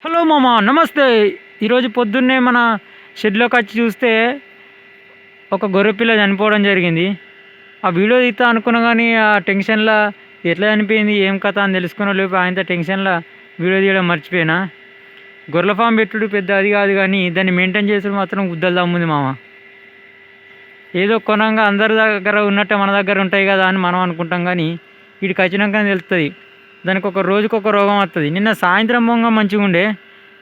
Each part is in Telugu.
హలో మామ, నమస్తే. ఈరోజు పొద్దున్నే మన షెడ్లోకి వచ్చి చూస్తే ఒక గొర్రె పిల్ల చనిపోవడం జరిగింది. ఆ వీడియో తీస్తా అనుకున్నా కానీ ఆ టెన్షన్లో ఎట్లా చనిపోయింది ఏం కథ అని తెలుసుకున్న లేపు ఆయనతో టెన్షన్లో వీడియో తీయడం మర్చిపోయినా. గొర్రెల ఫామ్ పెట్టుడు పెద్ద అది కాదు, కానీ దాన్ని మెయింటైన్ చేసుడు మాత్రం గుద్దలు దమ్ముంది మామ. ఏదో కొనంగా అందరి దగ్గర ఉన్నట్టే మన దగ్గర ఉంటాయి కదా అని మనం అనుకుంటాం, కానీ వీడికి వచ్చినాక తెలుస్తుంది దానికి ఒక రోజుకొక రోగం వస్తుంది. నిన్న సాయంత్రం పొంగ మంచిగా ఉండే,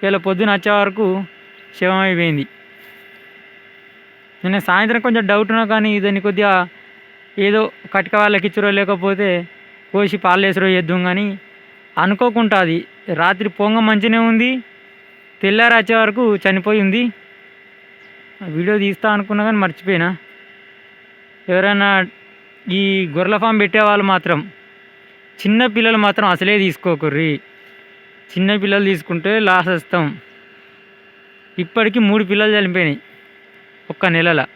ఇలా పొద్దున వచ్చే వరకు శవం అయిపోయింది. నిన్న సాయంత్రం కొంచెం డౌట్ ఉన్నా, కానీ దాన్ని కొద్దిగా ఏదో కటిక వాళ్ళకి ఇచ్చురో లేకపోతే కోసి పాలు వేసురో చేద్దాం, కానీ అనుకోకుండా అది రాత్రి పొంగ మంచిగానే ఉంది, తెల్లారి వచ్చే వరకు చనిపోయి ఉంది. వీడియో తీస్తా అనుకున్నా కానీ మర్చిపోయినా. ఎవరైనా ఈ గొర్రెల ఫామ్ పెట్టేవాళ్ళు మాత్రం చిన్న పిల్లలు మాత్రం అసలే తీసుకోకుర్రి. చిన్న పిల్లలు తీసుకుంటే లాస్ వస్తాం. ఇప్పటికీ 3 పిల్లలు చనిపోయినాయి ఒక్క నెలలో.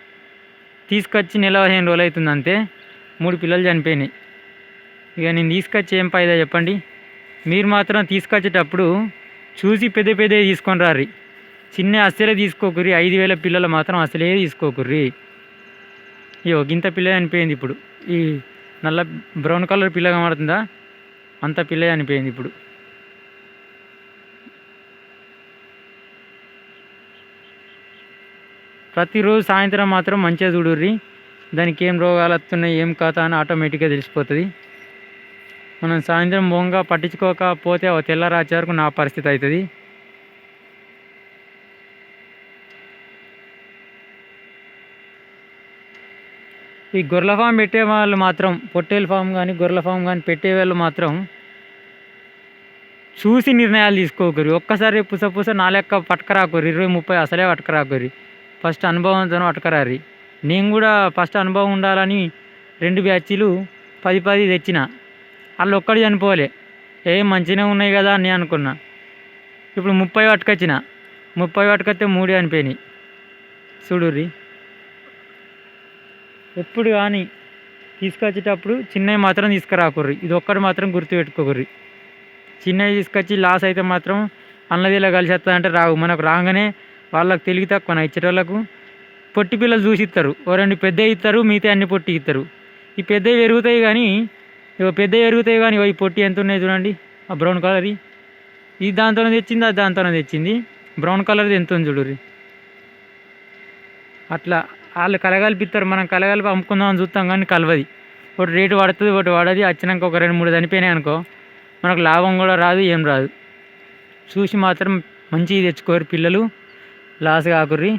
తీసుకొచ్చి నెల 15 రోజులు అవుతుంది అంతే, 3 పిల్లలు చనిపోయినాయి. ఇక నేను తీసుకొచ్చి ఏం ఫాయిదా చెప్పండి. మీరు మాత్రం తీసుకొచ్చేటప్పుడు చూసి పెద్ద పెద్దవి తీసుకొని రారి. చిన్న అసలే తీసుకోకుర్రి. 5,000 పిల్లలు మాత్రం అసలే తీసుకోకుర్రి. ఇగో గింత పిల్ల చనిపోయింది. ఇప్పుడు ఈ నల్ల బ్రౌన్ కలర్ పిల్ల కనబడుతుందా, అంత పిల్ల చనిపోయింది. ఇప్పుడు ప్రతిరోజు సాయంత్రం మాత్రం మంచిగా చూడుర్రి. దానికి ఏం రోగాలు వస్తున్నాయి ఏం కథ అని ఆటోమేటిక్గా తెలిసిపోతుంది. మనం సాయంత్రం బొంగ పట్టించుకోకపోతే తెల్లారాచే వరకు నా పరిస్థితి అవుతుంది. ఈ గొర్రెల ఫామ్ పెట్టే వాళ్ళు మాత్రం, పొట్టేల ఫామ్ కానీ గొర్రెల ఫామ్ కానీ పెట్టే వాళ్ళు మాత్రం చూసి నిర్ణయాలు తీసుకోకరి. ఒక్కసారి పుస నా లెక్క పట్టుకరాకరి, 20-30 అసలే పట్టుకరాకరి. ఫస్ట్ అనుభవంతో పట్టుకరారి. నేను కూడా ఫస్ట్ అనుభవం ఉండాలని 2 బ్యాచీలు 10 తెచ్చిన. వాళ్ళు ఒక్కడు చనిపోలే, ఏం మంచిగానే ఉన్నాయి కదా అని నేను అనుకున్నా. ఇప్పుడు 30 పట్టుకొచ్చిన, 30 పట్టుకొస్తే 3 చనిపోయినాయి. చూడుర్రి. ఎప్పుడు కానీ తీసుకొచ్చేటప్పుడు చిన్నవి మాత్రం తీసుకురాకుర్రి. ఇది ఒక్కటి మాత్రం గుర్తుపెట్టుకోకుర్రి. చిన్నవి తీసుకొచ్చి లాస్ అయితే మాత్రం అన్నదిలా కలిసి వస్తుందంటే రావు. మనకు రాగానే వాళ్ళకి తెలివి తక్కువ ఇచ్చేటోళ్ళకు. పొట్టి పిల్లలు చూసి ఇస్తారు, ఓ 2 పెద్దవి ఇస్తారు, మిగతా అన్ని పొట్టి ఇస్తారు. ఈ పెద్దవి పెరుగుతాయి కానీ ఈ పొట్టి ఎంత ఉన్నాయి చూడండి. ఆ బ్రౌన్ కలర్ ఇది దాంతోనే తెచ్చింది, అది దాంతోనే తెచ్చింది. బ్రౌన్ కలర్ది ఎంత ఉంది చూడుర్రి. అట్లా వాళ్ళు కలగలిపిస్తారు, మనం కలగలిపి అమ్ముకుందామని చూస్తాం కానీ కలవది. ఒకటి రేటు పడుతుంది, ఒకటి పడది. వచ్చినాక ఒక 2-3 చనిపోయినాయి అనుకో, మనకు లాభం కూడా రాదు, ఏం రాదు. చూసి మాత్రం మంచిగా తెచ్చుకోరు పిల్లలు, లాస్ కాకుర్రి.